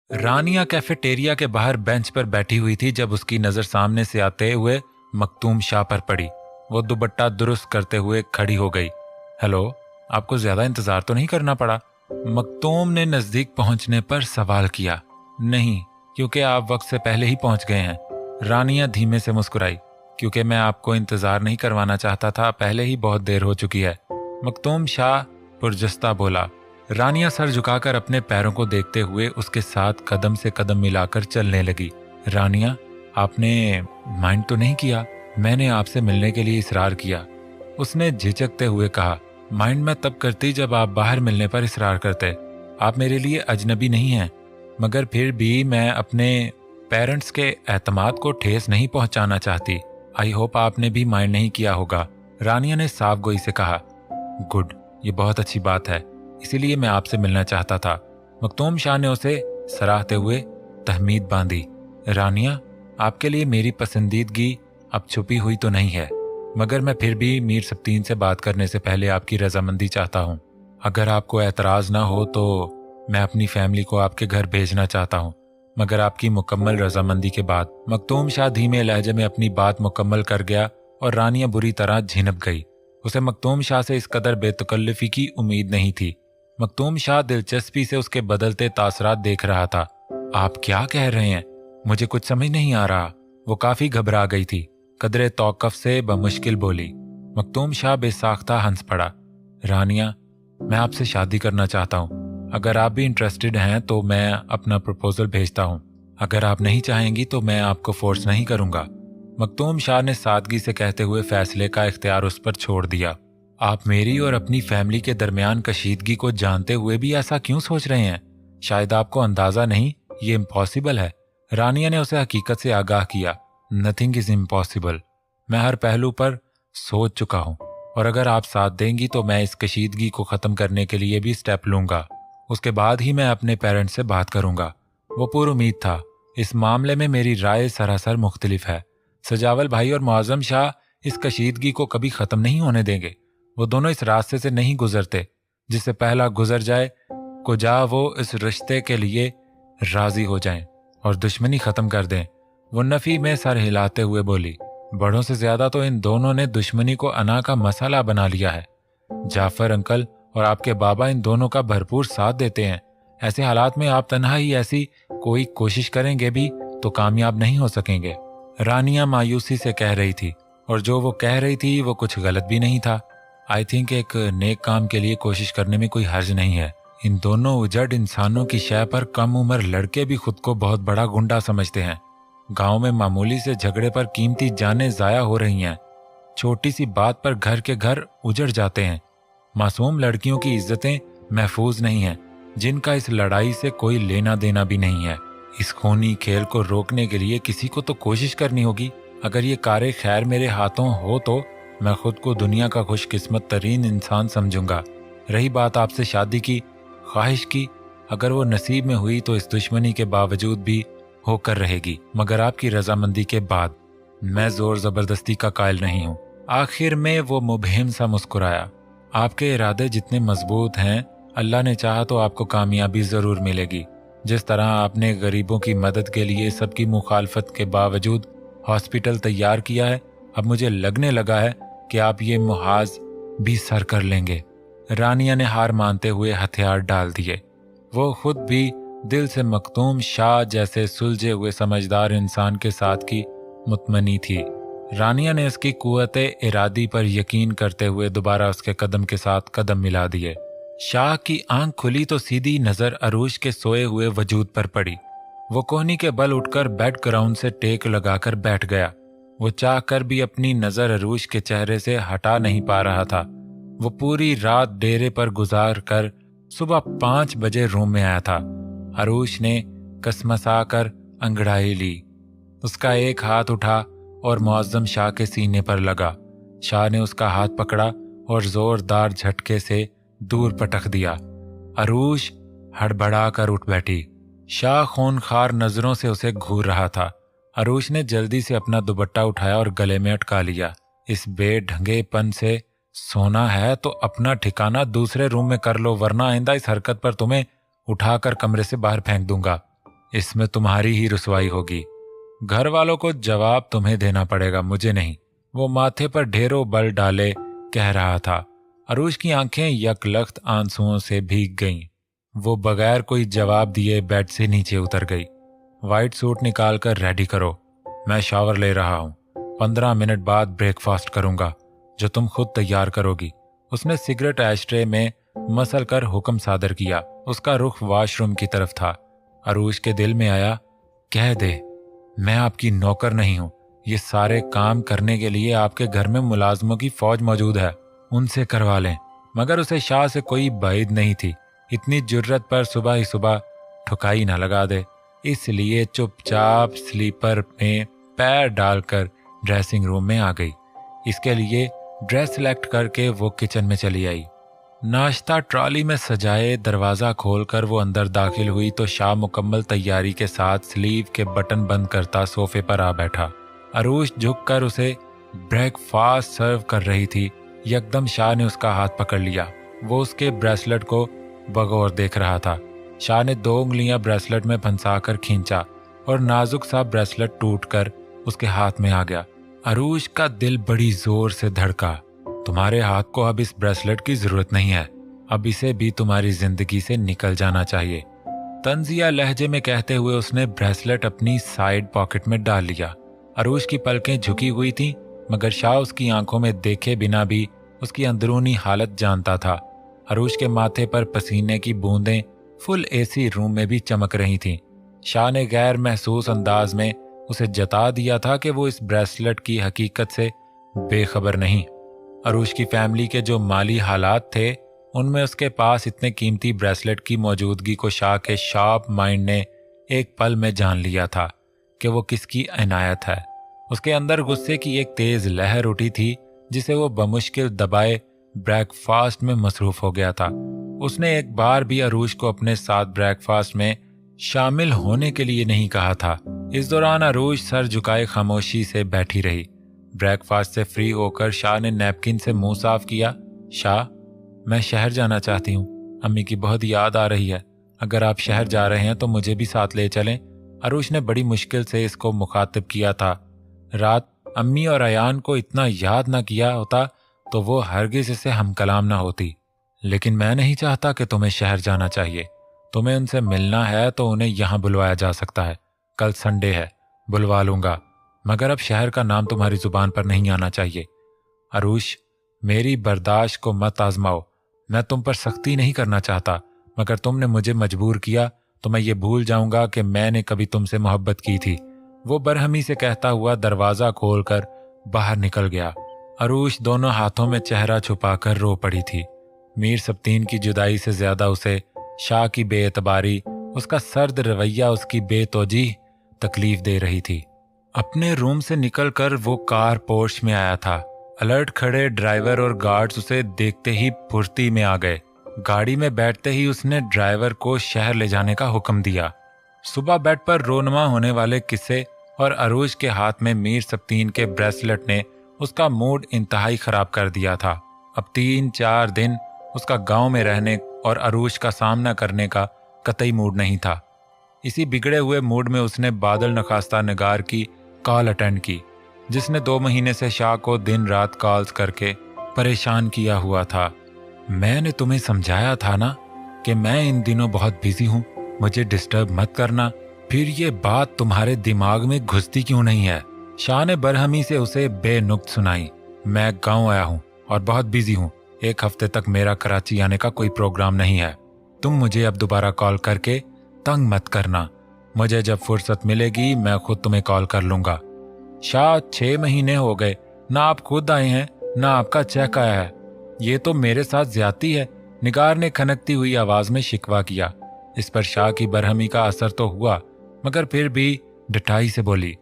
रानिया cafeteria के बाहर bench पर बैठी हुई थी जब उसकी नजर सामने से आते हुए मखतूम शाह पर पड़ी। वो दुपट्टा दुरुस्त करते हुए खड़ी हो गई। हेलो, आपको ज्यादा इंतजार तो नहीं करना पड़ा? मखतूम ने नजदीक पहुंचने पर सवाल किया। नहीं, क्योंकि आप वक्त से पहले ही पहुंच गए हैं। रानिया धीमे से मुस्कुराई। क्योंकि मैं आपको इंतजार नहीं करवाना चाहता था, पहले ही बहुत देर हो चुकी है। मखतूम शाह पुरजस्ता बोला। रानिया सर झुकाकर अपने पैरों को देखते हुए उसके साथ कदम से कदम मिलाकर चलने लगी। रानिया, आपने माइंड तो नहीं किया? मैंने आपसे मिलने के लिए इसरार किया। उसने झिझकते हुए कहा। माइंड मैं तब करती जब आप बाहर मिलने पर इसरार करते। आप मेरे लिए अजनबी नहीं हैं, मगर फिर भी मैं अपने पेरेंट्स के एतमाद को ठेस नहीं पहुंचाना चाहती। आई होप आपने भी माइंड नहीं किया होगा। रानिया ने साफ गोई से कहा। गुड, ये बहुत अच्छी बात है, इसीलिए मैं आपसे मिलना चाहता था। मखतूम शाह ने उसे सराहते हुए तहमीद बांधी। रानिया, आपके लिए मेरी पसंदीदगी अब छुपी हुई तो नहीं है, मगर मैं फिर भी मीर सब्तीन से बात करने से पहले आपकी रजामंदी चाहता हूँ। अगर आपको एतराज ना हो तो मैं अपनी फैमिली को आपके घर भेजना चाहता हूँ, मगर आपकी मुकम्मल रजामंदी के बाद। मखतूम शाह धीमे लहजे में अपनी बात मुकम्मल कर गया और रानिया बुरी तरह झिनक गई। उसे मखतूम शाह से इस कदर बेतकल्लुफी की उम्मीद नहीं थी। मखतूम शाह दिलचस्पी से उसके बदलते तासरात देख रहा था। आप क्या कह रहे हैं? मुझे कुछ समझ नहीं आ रहा। वो काफी घबरा गई थी। कदरे तौकफ से बमुश्किल बोली। मखतूम शाह बेसाख्ता हंस पड़ा। रानिया, मैं आपसे शादी करना चाहता हूँ। अगर आप भी इंटरेस्टेड हैं तो मैं अपना प्रपोजल भेजता हूँ। अगर आप नहीं चाहेंगी तो मैं आपको फोर्स नहीं करूंगा। मखतूम शाह ने सादगी से कहते हुए फैसले का इख्तियार उस पर छोड़ दिया। आप मेरी और अपनी फैमिली के दरमियान कशीदगी को जानते हुए भी ऐसा क्यों सोच रहे हैं? शायद आपको अंदाजा नहीं, ये इम्पॉसिबल है। रानिया ने उसे हकीकत से आगाह किया। Nothing is impossible. मैं हर पहलू पर सोच चुका हूँ, और अगर आप साथ देंगी तो मैं इस कशीदगी को खत्म करने के लिए भी स्टेप लूंगा। उसके बाद ही मैं अपने पेरेंट्स से बात करूंगा। वो पुरुमीद था। इस मामले में मेरी राय सरासर मुख्तलिफ है। सजावल भाई और मुआज़म शाह इस कशीदगी को कभी खत्म नहीं होने देंगे। वो दोनों इस रास्ते से नहीं गुजरते। जिससे पहला गुजर जाए, कुजा वो इस रिश्ते के लिए राजी हो जाएं और दुश्मनी खत्म कर दें। वो नफी में सर हिलाते हुए बोली। बड़ों से ज्यादा तो इन दोनों ने दुश्मनी को अना का मसाला बना लिया है। जाफर अंकल और आपके बाबा इन दोनों का भरपूर साथ देते हैं। ऐसे हालात में आप तन्हा ही ऐसी कोई कोशिश करेंगे भी तो कामयाब नहीं हो सकेंगे। रानिया मायूसी से कह रही थी, और जो वो कह रही थी वो कुछ गलत भी नहीं था। आई थिंक एक नेक काम के लिए कोशिश करने में कोई हर्ज नहीं है। इन दोनों उजड़ इंसानों की शय पर कम उम्र लड़के भी खुद को बहुत बड़ा गुंडा समझते हैं। गांव में मामूली से झगड़े पर कीमती जानें जाया हो रही हैं। छोटी सी बात पर घर के घर उजड़ जाते हैं। मासूम लड़कियों की इज्जतें महफूज नहीं हैं, जिनका इस लड़ाई से कोई लेना देना भी नहीं है। इस खूनी खेल को रोकने के लिए किसी को तो कोशिश करनी होगी। अगर ये कारे खैर मेरे हाथों हो तो मैं खुद को दुनिया का खुशकिस्मत तरीन इंसान समझूंगा। रही बात आपसे शादी की ख्वाहिश की, अगर वो नसीब में हुई तो इस दुश्मनी के बावजूद भी होकर रहेगी, मगर आपकी रजामंदी के बाद। मैं जोर जबरदस्ती का कायल नहीं हूँ। आखिर में वो मुबहिम सा मुस्कुराया। आपके इरादे जितने मजबूत हैं, अल्लाह ने चाहा तो आपको कामयाबी जरूर मिलेगी। जिस तरह आपने गरीबों की मदद के लिए सबकी मुखालफत के बावजूद हॉस्पिटल तैयार किया है, अब मुझे लगने लगा है कि आप ये मुहाज भी सर कर लेंगे। रानिया ने हार मानते हुए हथियार डाल दिए। वो खुद भी दिल से मखतूम शाह जैसे सुलझे हुए समझदार इंसान के साथ की मुतमनी थी। रानिया ने उसकी कुव्वते इरादी पर यकीन करते हुए दोबारा उसके कदम के साथ कदम मिला दिए। शाह की आंख खुली तो सीधी नजर अरूज के सोए हुए वजूद पर पड़ी। वो कोहनी के बल उठकर बेड ग्राउंड से टेक लगाकर बैठ गया। वो चाह कर भी अपनी नजर अरूज के चेहरे से हटा नहीं पा रहा था। वो पूरी रात डेरे पर गुजार कर सुबह 5 बजे रूम में आया था। अरूज ने कसमसा कर अंगड़ाई ली। उसका एक हाथ उठा और मुअज्जम शाह के सीने पर लगा। शाह ने उसका हाथ पकड़ा और जोरदार झटके से दूर पटक दिया। अरूज हड़बड़ा कर उठ बैठी। शाह खूनखार नजरों से उसे घूर रहा था। अरूज ने जल्दी से अपना दुपट्टा उठाया और गले में अटका लिया। इस बेढंगेपन से सोना है तो अपना ठिकाना दूसरे रूम में कर लो, वरना आइंदा इस हरकत पर तुम्हें उठाकर कमरे से बाहर फेंक दूंगा। इसमें तुम्हारी ही रुसवाई होगी। घर वालों को जवाब तुम्हें देना पड़ेगा, मुझे नहीं। वो माथे पर ढेरों बल डाले कह रहा था। अरूज की आंखें यकलख्त आंसुओं से भीग गईं। वो बगैर कोई जवाब दिए बेड से नीचे उतर गई। वाइट सूट निकालकर रेडी करो, मैं शावर ले रहा हूँ। 15 मिनट बाद ब्रेकफास्ट करूंगा, जो तुम खुद तैयार करोगी। उसने सिगरेट एशट्रे में मसल कर हुक्म सादर किया। उसका रुख वॉशरूम की तरफ था। अरूज के दिल में आया, कह दे मैं आपकी नौकर नहीं हूं। ये सारे काम करने के लिए आपके घर में मुलाजमों की फौज मौजूद है, उनसे करवा लें। मगर उसे शाह से कोई बैद नहीं थी। इतनी जुर्रत पर सुबह ही सुबह ठुकाई न लगा दे। इसलिए चुपचाप स्लीपर में पैर डालकर ड्रेसिंग रूम में आ गई। इसके लिए ड्रेस सेलेक्ट करके वो किचन में चली आई। नाश्ता ट्रॉली में सजाए दरवाज़ा खोलकर वो अंदर दाखिल हुई तो शाह मुकम्मल तैयारी के साथ स्लीव के बटन बंद करता सोफे पर आ बैठा। अरूज झुककर उसे ब्रेकफास्ट सर्व कर रही थी। यकदम शाह ने उसका हाथ पकड़ लिया। वो उसके ब्रेसलेट को बगौर देख रहा था। शाह ने 2 उंगलियां ब्रेसलेट में फंसाकर खींचा और नाजुक सा ब्रेसलेट टूटकर उसके हाथ में आ गया। अरूज का दिल बड़ी जोर से धड़का। तुम्हारे हाथ को अब इस ब्रेसलेट की जरूरत नहीं है, अब इसे भी तुम्हारी जिंदगी से निकल जाना चाहिए। तंजिया लहजे में कहते हुए उसने ब्रेसलेट अपनी साइड पॉकेट में डाल लिया। अरूज की पलकें झुकी हुई थीं, मगर शाह उसकी आंखों में देखे बिना भी उसकी अंदरूनी हालत जानता था। अरूज के माथे पर पसीने की बूंदें फुल एसी रूम में भी चमक रही थीं। शाह ने गैर महसूस अंदाज में उसे जता दिया था कि वो इस ब्रेसलेट की हकीकत से बेखबर नहीं। अरूज की फैमिली के जो माली हालात थे, उनमें उसके पास इतने कीमती ब्रेसलेट की मौजूदगी को शाह के शार्प माइंड ने एक पल में जान लिया था कि वो किसकी इनायत है। उसके अंदर गुस्से की एक तेज लहर उठी थी, जिसे वो बमुश्किल दबाए ब्रेकफास्ट में मसरूफ हो गया था। उसने एक बार भी अरूज को अपने साथ ब्रेकफास्ट में शामिल होने के लिए नहीं कहा था। इस दौरान अरूज सर झुकाए खामोशी से बैठी रही। ब्रेकफास्ट से फ्री होकर शाह ने नैपकिन से मुंह साफ किया। शाह, मैं शहर जाना चाहती हूँ, अम्मी की बहुत याद आ रही है। अगर आप शहर जा रहे हैं तो मुझे भी साथ ले चलें। अरूज ने बड़ी मुश्किल से इसको मुखातिब किया था। रात अम्मी और अयान को इतना याद न किया होता तो वो हरगिज इसे हमकलाम ना होती। लेकिन मैं नहीं चाहता कि तुम्हें शहर जाना चाहिए। तुम्हें उनसे मिलना है तो उन्हें यहाँ बुलवाया जा सकता है। कल संडे है, बुलवा लूंगा, मगर अब शहर का नाम तुम्हारी जुबान पर नहीं आना चाहिए। अरूज, मेरी बर्दाश्त को मत आजमाओ। मैं तुम पर सख्ती नहीं करना चाहता, मगर तुमने मुझे मजबूर किया तो मैं ये भूल जाऊंगा कि मैंने कभी तुमसे मोहब्बत की थी। वो बरहमी से कहता हुआ दरवाजा खोलकर बाहर निकल गया। अरूज दोनों हाथों में चेहरा छुपाकर रो पड़ी थी। मीर सब्तीन की जुदाई से ज्यादा उसे शाह की बेएतबारी, उसका सर्द रवैया उसकी बेतौजीह तकलीफ दे रही थी। अपने रूम से निकलकर वो कार पोर्च में आया था। अलर्ट खड़े ड्राइवर और गार्ड्स उसे देखते ही फुर्ती में आ गए। गाड़ी में बैठते ही उसने ड्राइवर को शहर ले जाने का हुक्म दिया। सुबह बेड पर रोनमा होने वाले किस्से और अरूज के हाथ में मीर सब्तीन के ब्रेसलेट ने उसका मूड इंतहाई खराब कर दिया था। अब 3-4 दिन उसका गांव में रहने और अरूज का सामना करने का कतई मूड नहीं था। इसी बिगड़े हुए मूड में उसने बादल नखास्ता नगार की कॉल अटेंड की, जिसने 2 महीने से शाह को दिन रात कॉल्स करके परेशान किया हुआ था। मैंने तुम्हें समझाया था ना कि मैं इन दिनों बहुत बिजी हूँ, मुझे डिस्टर्ब मत करना। फिर ये बात तुम्हारे दिमाग में घुसती क्यों नहीं है? शाह ने बरहमी से उसे बेनुक्त सुनाई। मैं गांव आया हूँ और बहुत बिजी हूँ। 1 हफ्ते तक मेरा कराची आने का कोई प्रोग्राम नहीं है। तुम मुझे अब दोबारा कॉल करके तंग मत करना। मुझे जब फुर्सत मिलेगी मैं खुद तुम्हें कॉल कर लूंगा। शाह, 6 महीने हो गए, ना आप खुद आए हैं ना आपका चेक आया है। ये तो मेरे साथ ज्यादती है, निगार ने खनकती हुई आवाज में शिकवा किया। इस पर शाह की बरहमी का असर तो हुआ, मगर फिर भी डटाई से बोली,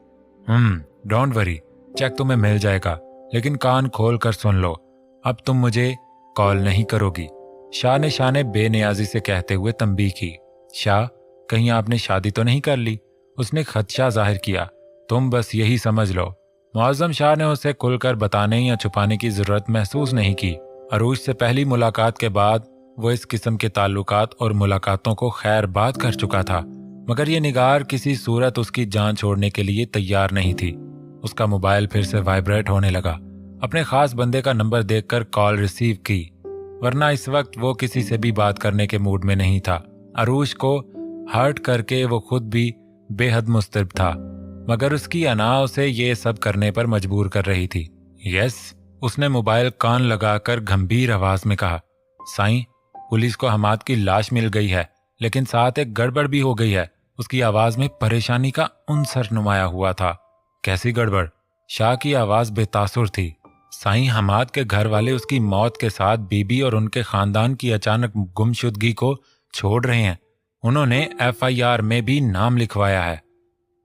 डोंट वरी, चेक तुम्हें मिल जाएगा, लेकिन कान खोल कर सुन लो, अब तुम मुझे कॉल नहीं करोगी। शाह ने बेनियाजी से कहते हुए तंबीह की। शाह, कहीं आपने शादी तो नहीं कर ली? उसने खदशा जाहिर किया। तुम बस यही समझ लो। मुअज्जम शाह ने उसे खुलकर बताने या छुपाने की जरूरत महसूस नहीं की। अरूज से पहली मुलाकात के बाद वो इस किस्म के ताल्लुकात और मुलाकातों को खैर बात कर चुका था। मगर ये निगार किसी सूरत उसकी जान छोड़ने के लिए तैयार नहीं थी। उसका मोबाइल फिर से वाइब्रेट होने लगा। अपने खास बंदे का नंबर देखकर कॉल रिसीव की, वरना इस वक्त वो किसी से भी बात करने के मूड में नहीं था। अरूश को हर्ट करके वो खुद भी बेहद मुस्तरब था, मगर उसकी अना उसे ये सब करने पर मजबूर कर रही थी। यस, उसने मोबाइल कान लगाकर गंभीर आवाज में कहा। साईं, पुलिस को हमाद की लाश मिल गई है, लेकिन साथ एक गड़बड़ भी हो गई है। उसकी आवाज में परेशानी का उनसर नुमाया हुआ था। कैसी गड़बड़? शाह की आवाज बेतासुर थी। साईं, हमाद के घर वाले उसकी मौत के साथ बीबी और उनके खानदान की अचानक गुमशुदगी को छोड़ रहे हैं। उन्होंने FIR में भी नाम लिखवाया है।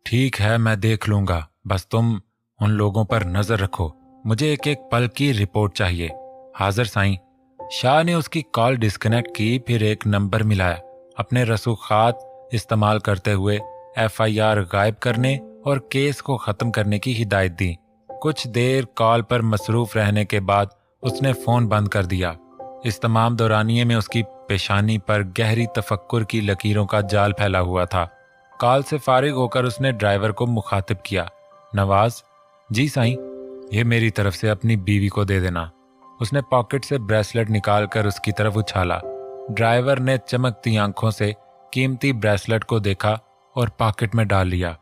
ठीक है, मैं देख लूंगा, बस तुम उन लोगों पर नजर रखो। मुझे एक एक पल की रिपोर्ट चाहिए। हाजिर साईं। शाह ने उसकी कॉल डिस्कनेक्ट की, फिर एक नंबर मिलाया। अपने रसूखात इस्तेमाल करते हुए FIR गायब करने और केस को खत्म करने की हिदायत दी। कुछ देर कॉल पर मसरूफ रहने के बाद उसने फोन बंद कर दिया। इस तमाम दौरानिये में उसकी पेशानी पर गहरी तफक्कुर की लकीरों का जाल फैला हुआ था। कॉल से फारिग होकर उसने ड्राइवर को मुखातिब किया। नवाज। जी साईं। यह मेरी तरफ से अपनी बीवी को दे देना। उसने पॉकेट से ब्रेसलेट निकालकर उसकी तरफ उछाला। ड्राइवर ने चमकती आंखों से कीमती ब्रेसलेट को देखा और पॉकेट में डाल लिया।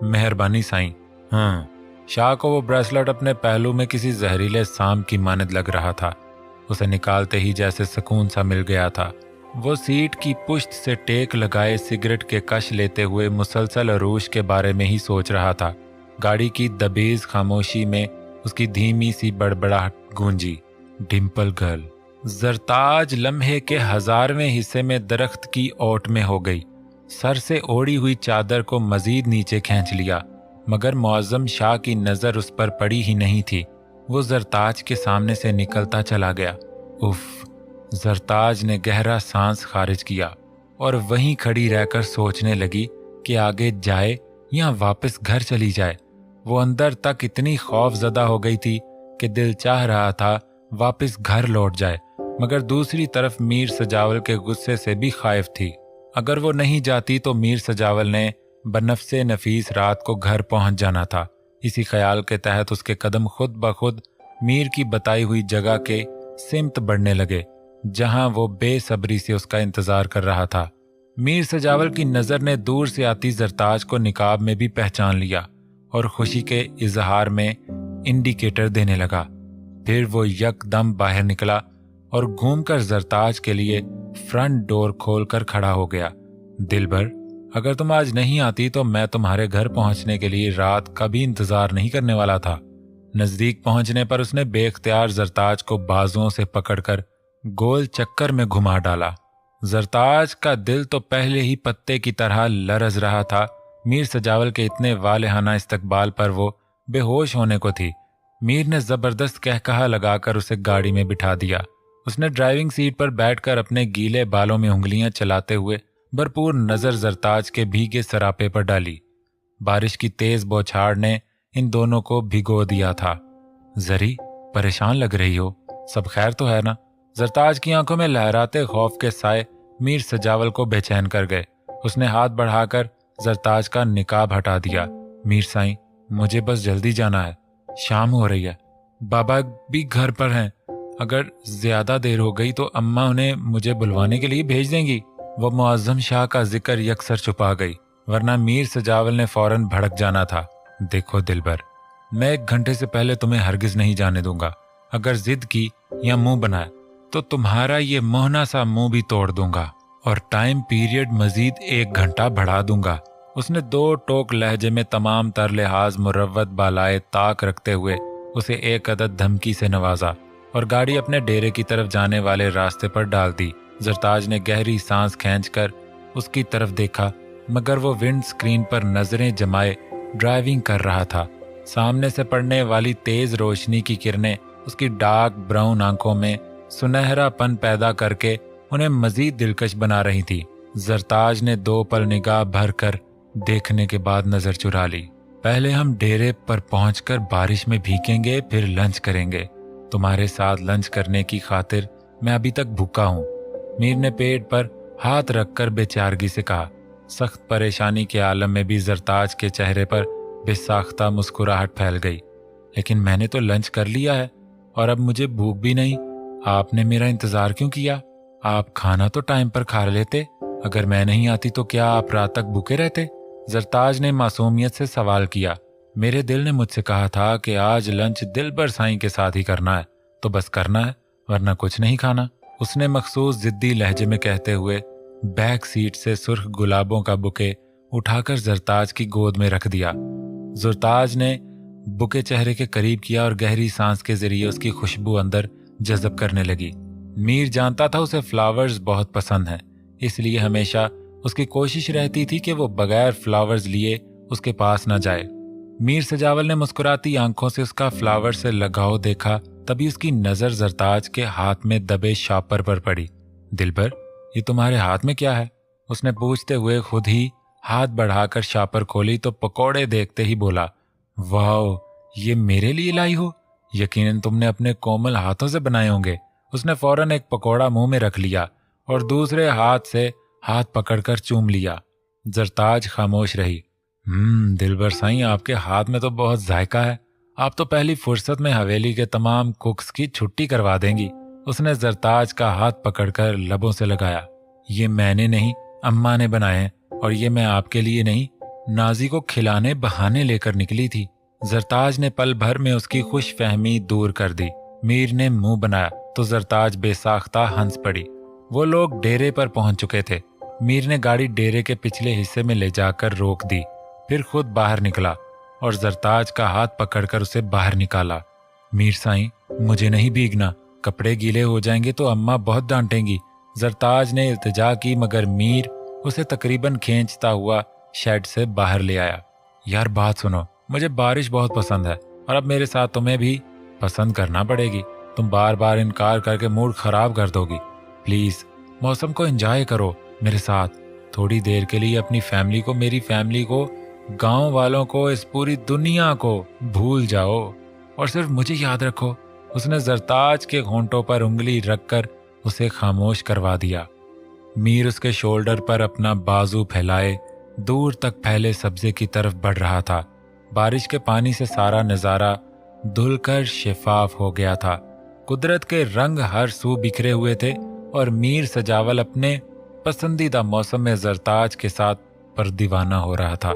मेहरबानी साईं। हाँ। शाह को वो ब्रेसलेट अपने पहलू में किसी जहरीले सांप की मानद लग रहा था। उसे निकालते ही जैसे सुकून सा मिल गया था। वो सीट की पुश्त से टेक लगाए सिगरेट के कश लेते हुए मुसलसल अरूश के बारे में ही सोच रहा था। गाड़ी की दबीज खामोशी में उसकी धीमी सी बड़बड़ाहट गूंजी। डिम्पल गर्ल। जरताज लम्हे के 1000वें हिस्से में दरख्त की ओट में हो गई। सर से ओढ़ी हुई चादर को मजीद नीचे खींच लिया, मगर मुअज्जम शाह की नजर उस पर पड़ी ही नहीं थी। वो जरताज के सामने से निकलता चला गया। उफ। जरताज ने गहरा सांस खारिज किया और वहीं खड़ी रहकर सोचने लगी कि आगे जाए या वापस घर चली जाए। वो अंदर तक इतनी खौफजदा हो गई थी कि दिल चाह रहा था वापस घर लौट जाए, मगर दूसरी तरफ मीर सजावल के गुस्से से भी खाइफ थी। अगर वो नहीं जाती तो मीर सजावल ने बनफ्से नफीस रात को घर पहुंच जाना था। इसी ख्याल के तहत उसके कदम खुद ब खुद मीर की बताई हुई जगह के सिमत बढ़ने लगे, जहां वो बेसब्री से उसका इंतजार कर रहा था। मीर सजावल की नजर ने दूर से आती जरताज को निकाब में भी पहचान लिया और खुशी के इजहार में इंडिकेटर देने लगा। फिर वो यकदम बाहर निकला और घूमकर जरताज के लिए फ्रंट डोर खोलकर खड़ा हो गया। दिलबर, अगर तुम आज नहीं आती तो मैं तुम्हारे घर पहुंचने के लिए रात का भी इंतजार नहीं करने वाला था। नजदीक पहुंचने पर उसने बेख्तियार जरताज को बाजुओं से पकड़कर गोल चक्कर में घुमा डाला। जरताज का दिल तो पहले ही पत्ते की तरह लरज रहा था। मीर सजावल के इतने वालेहाना इस्तकबाल पर वो बेहोश होने को थी। मीर ने जबरदस्त कहकहा लगाकर उसे गाड़ी में बिठा दिया। उसने ड्राइविंग सीट पर बैठकर अपने गीले बालों में उंगलियां चलाते हुए भरपूर नजर जरताज के भीगे सरापे पर डाली। बारिश की तेज बौछार ने इन दोनों को भिगो दिया था। जरी, परेशान लग रही हो, सब खैर तो है ना? जरताज की आंखों में लहराते खौफ के साए मीर सजावल को बेचैन कर गए। उसने हाथ बढ़ाकर जरताज का निकाब हटा दिया। मीर साईं, मुझे बस जल्दी जाना है, शाम हो रही है। बाबा भी घर पर हैं। अगर ज्यादा देर हो गई तो अम्मा उन्हें मुझे बुलवाने के लिए भेज देंगी। वो मुअज्जम शाह का जिक्र यकसर छुपा गई, वरना मीर सजावल ने फौरन भड़क जाना था। देखो दिलबर, मैं 1 घंटे से पहले तुम्हें हरगिज नहीं जाने दूंगा। अगर जिद की या मुंह बनाया तो तुम्हारा ये मोहना सा मुंह भी तोड़ दूंगा और टाइम पीरियड मजीद 1 घंटा बढ़ा दूंगा। उसने 2 टोक लहजे में तमाम तर लिहाज मुरव्वत बालाए ताक रखते हुए उसे एक अदद धमकी से नवाजा और गाड़ी अपने डेरे की तरफ जाने वाले रास्ते पर डाल दी। जरताज ने गहरी सांस खींचकर उसकी तरफ देखा, मगर वो विंड स्क्रीन पर नजरें जमाए ड्राइविंग कर रहा था। सामने से पड़ने वाली तेज रोशनी की किरणें उसकी डार्क ब्राउन आंखों में सुनहरापन पैदा करके उन्हें मजीद दिलकश बना रही थी। जरताज ने 2 पल निगाह भर कर देखने के बाद नजर चुरा ली। पहले हम डेरे पर पहुंचकर बारिश में भीगेंगे, फिर लंच करेंगे। तुम्हारे साथ लंच करने की खातिर मैं अभी तक भूखा हूँ। मीर ने पेट पर हाथ रखकर बेचारगी से कहा। सख्त परेशानी के आलम में भी जरताज के चेहरे पर बेसाख्ता मुस्कुराहट फैल गई। लेकिन मैंने तो लंच कर लिया है और अब मुझे भूख भी नहीं। आपने मेरा इंतजार क्यों किया? आप खाना तो टाइम पर खा लेते। अगर मैं नहीं आती तो क्या आप रात तक भूखे रहते? जरताज ने मासूमियत से सवाल किया। मेरे दिल ने मुझसे कहा था कि आज लंच दिलबर साईं के साथ ही करना है, तो बस करना है, वरना कुछ नहीं खाना, उसने मखसूस जिद्दी लहजे में कहते हुए बैक सीट से सुर्ख गुलाबों का बुके उठाकर जरताज की गोद में रख दिया। जरताज ने बुके चेहरे के करीब किया और गहरी सांस के जरिए उसकी खुशबू अंदर जज़ब करने लगी। मीर जानता था उसे फ्लावर्स बहुत पसंद हैं, इसलिए हमेशा उसकी कोशिश रहती थी कि वो बगैर फ्लावर्स लिए उसके पास न जाए। मीर सजावल ने मुस्कुराती आंखों से उसका फ्लावर से लगाव देखा, तभी उसकी नजर जरताज के हाथ में दबे शापर पर पड़ी। दिलबर, ये तुम्हारे हाथ में क्या है? उसने पूछते हुए खुद ही हाथ बढ़ाकर शापर खोली तो पकौड़े देखते ही बोला, वाह, ये मेरे लिए लाई हो? यकीनन तुमने अपने कोमल हाथों से बनाए होंगे। उसने फौरन एक पकौड़ा मुंह में रख लिया और दूसरे हाथ से हाथ पकड़कर चूम लिया। जरताज खामोश रही। दिलबर साईं, आपके हाथ में तो बहुत जायका है। आप तो पहली फुर्सत में हवेली के तमाम कुक्स की छुट्टी करवा देंगी। उसने जरताज का हाथ पकड़कर लबों से लगाया। ये मैंने नहीं, अम्मा ने बनाए हैं, और ये मैं आपके लिए नहीं, नाजी को खिलाने बहाने लेकर निकली थी। जरताज ने पल भर में उसकी खुश फहमी दूर कर दी। मीर ने मुंह बनाया तो जरताज बेसाख्ता हंस पड़ी। वो लोग डेरे पर पहुंच चुके थे। मीर ने गाड़ी डेरे के पिछले हिस्से में ले जाकर रोक दी, फिर खुद बाहर निकला और जरताज का हाथ पकड़कर उसे बाहर निकाला। मीर साईं, मुझे नहीं भीगना, कपड़े गीले हो जाएंगे तो अम्मा बहुत डांटेंगी। जरताज ने इल्तिजा की, मगर मीर उसे तकरीबन खींचता हुआ शेड से बाहर ले आया। यार बात सुनो, मुझे बारिश बहुत पसंद है और अब मेरे साथ तुम्हें भी पसंद करना पड़ेगी। तुम बार बार इनकार करके मूड खराब कर दोगी। प्लीज मौसम को एंजॉय करो मेरे साथ। थोड़ी देर के लिए अपनी फैमिली को, मेरी फैमिली को, गांव वालों को, इस पूरी दुनिया को भूल जाओ और सिर्फ मुझे याद रखो। उसने जरताज के होंठों पर उंगली रखकर उसे खामोश करवा दिया। मीर उसके शोल्डर पर अपना बाजू फैलाए दूर तक फैले सब्जे की तरफ बढ़ रहा था। बारिश के पानी से सारा नजारा धुलकर शिफाफ हो गया था। कुदरत के रंग हर सू बिखरे हुए थे और मीर सजावल अपने पसंदीदा मौसम में जरताज के साथ पर दीवाना हो रहा था।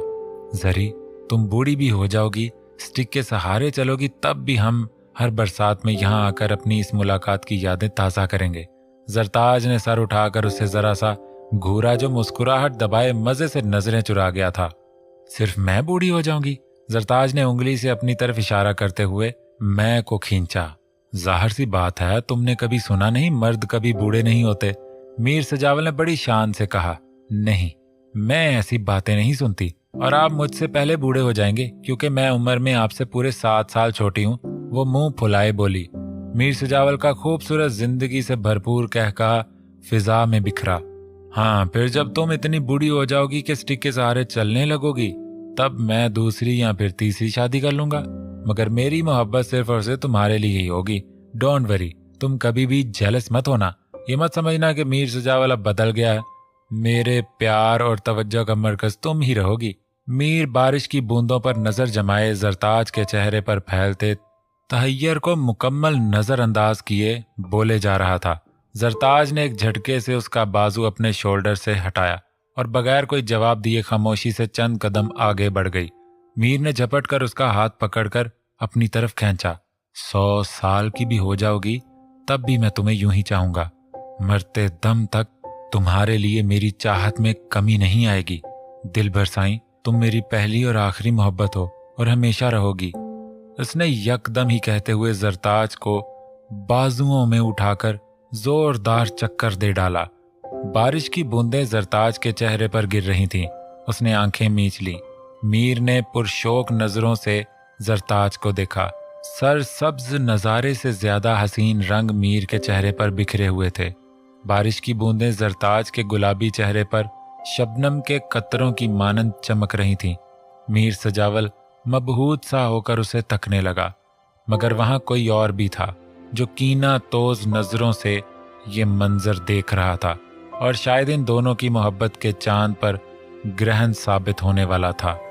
जरी, तुम बूढ़ी भी हो जाओगी, स्टिक के सहारे चलोगी, तब भी हम हर बरसात में यहाँ आकर अपनी इस मुलाकात की यादें ताज़ा करेंगे। जरताज ने सर उठाकर उसे जरा सा घूरा, जो मुस्कुराहट दबाए मजे से नजरें चुरा गया था। सिर्फ मैं बूढ़ी हो जाऊंगी? जरताज ने उंगली से अपनी तरफ इशारा करते हुए मैं को खींचा। जाहिर सी बात है, तुमने कभी सुना नहीं, मर्द कभी बूढ़े नहीं होते। मीर सजावल ने बड़ी शान से कहा। नहीं, मैं ऐसी बातें नहीं सुनती, और आप मुझसे पहले बूढ़े हो जाएंगे, क्योंकि मैं उम्र में आपसे पूरे 7 साल छोटी हूँ। वो मुंह फुलाए बोली। मीर सजावल का खूबसूरत जिंदगी से भरपूर कहकहा फिजा में बिखरा। हाँ, फिर जब तुम इतनी बूढ़ी हो जाओगी कि स्टिक के सहारे चलने लगोगी, तब मैं दूसरी या फिर तीसरी शादी कर लूंगा। मगर मेरी मोहब्बत सिर्फ और सिर्फ तुम्हारे लिए ही होगी। डोंट वरी, तुम कभी भी जेलस मत होना। ये मत समझना कि मीर सजावल अब बदल गया है। मेरे प्यार और तवज्जो का मरकज तुम ही रहोगी। मीर बारिश की बूंदों पर नजर जमाए जरताज के चेहरे पर फैलते तहय्यर को मुकम्मल नजरअंदाज किए बोले जा रहा था। जरताज ने एक झटके से उसका बाजू अपने शोल्डर से हटाया और बगैर कोई जवाब दिए खामोशी से चंद कदम आगे बढ़ गई। मीर ने झपट कर उसका हाथ पकड़कर अपनी तरफ खींचा। 100 साल की भी हो जाओगी, तब भी मैं तुम्हें यूं ही चाहूंगा। मरते दम तक तुम्हारे लिए मेरी चाहत में कमी नहीं आएगी। दिलबर साईं, तुम मेरी पहली और आखिरी मोहब्बत हो और हमेशा रहोगी। उसने यकदम ही कहते हुए जरताज को बाजुओं में उठाकर जोरदार चक्कर दे डाला। बारिश की बूंदें जरताज के चेहरे पर गिर रही थीं। उसने आंखें मींच ली। मीर ने पुरशौक नजरों से जरताज को देखा। सरसब्ज नजारे से ज्यादा हसीन रंग मीर के चेहरे पर बिखरे हुए थे। बारिश की बूंदें जरताज के गुलाबी चेहरे पर शबनम के कतरों की मानंद चमक रही थीं। मीर सजावल मबहूत सा होकर उसे तकने लगा, मगर वहां कोई और भी था जो कीना तोज नजरों से ये मंजर देख रहा था, और शायद इन दोनों की मोहब्बत के चांद पर ग्रहण साबित होने वाला था।